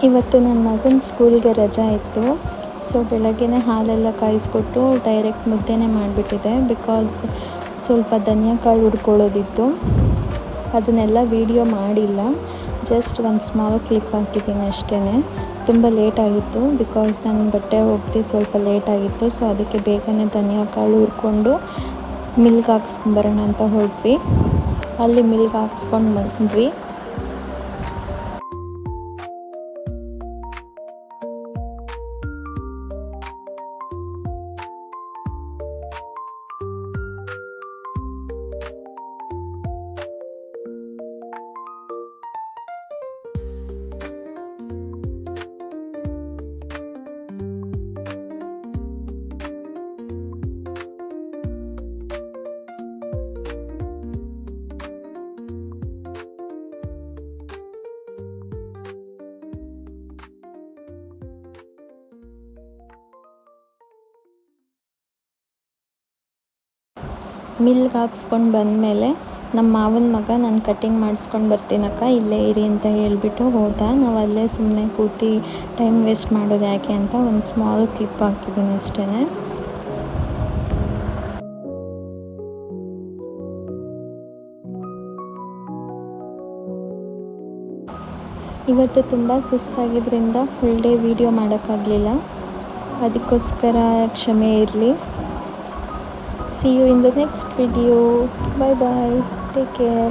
ಇವತ್ತು ನನ್ನ ಮಗನ ಸ್ಕೂಲ್ಗೆ ರಜೆ ಇತ್ತು. ಸೊ ಬೆಳಗ್ಗೆನೇ ಹಾಲೆಲ್ಲ ಕಾಯಿಸ್ಕೊಟ್ಟು ಡೈರೆಕ್ಟ್ ಮುದ್ದೆನೇ ಮಾಡಿಬಿಟ್ಟಿದೆ. ಬಿಕಾಸ್ ಸ್ವಲ್ಪ ಧನಿಯಾಕಾಳು ಹುರ್ಕೊಳ್ಳೋದಿತ್ತು, ಅದನ್ನೆಲ್ಲ ವೀಡಿಯೋ ಮಾಡಿಲ್ಲ. ಜಸ್ಟ್ ಒಂದು ಸ್ಮಾಲ್ ಕ್ಲಿಪ್ ಹಾಕಿದ್ದೀನಿ ಅಷ್ಟೇ. ತುಂಬ ಲೇಟಾಗಿತ್ತು ಬಿಕಾಸ್ ನನ್ನ ಬಟ್ಟೆ ಒಗ್ದು ಸ್ವಲ್ಪ ಲೇಟಾಗಿತ್ತು. ಸೊ ಅದಕ್ಕೆ ಬೇಗನೆ ಧನಿಯಾಕಾಳು ಹುರ್ಕೊಂಡು ಮಿಲ್ಕ್ ಹಾಕ್ಸ್ಕೊಂಬರೋಣ ಅಂತ ಹೊರಟ್ವಿ. ಅಲ್ಲಿ ಮಿಲ್ಕ್ ಹಾಕ್ಸ್ಕೊಂಡು ಬಂದ್ವಿ. ಮಿಲ್ಕ್ ಹಾಕ್ಸ್ಕೊಂಡು ಬಂದಮೇಲೆ ನಮ್ಮ ಮಾವನ ಮಗ ನಾನು ಕಟ್ಟಿಂಗ್ ಮಾಡಿಸ್ಕೊಂಡು ಬರ್ತೀನಕ್ಕ, ಇಲ್ಲೇ ಇರಿ ಅಂತ ಹೇಳಿಬಿಟ್ಟು ಹೋದ. ನಾವು ಅಲ್ಲೇ ಸುಮ್ಮನೆ ಕೂತು ಟೈಮ್ ವೇಸ್ಟ್ ಮಾಡೋದು ಯಾಕೆ ಅಂತ ಒಂದು ಸ್ಮಾಲ್ ಕ್ಲಿಪ್ ಹಾಕಿದ್ದೀನಿ ಅಷ್ಟೇ. ಇವತ್ತು ತುಂಬ ಸುಸ್ತಾಗಿದ್ದರಿಂದ ಫುಲ್ ಡೇ ವೀಡಿಯೋ ಮಾಡೋಕ್ಕಾಗಲಿಲ್ಲ, ಅದಕ್ಕೋಸ್ಕರ ಕ್ಷಮೆ ಇರಲಿ. See you in the next video. Bye bye. Take care.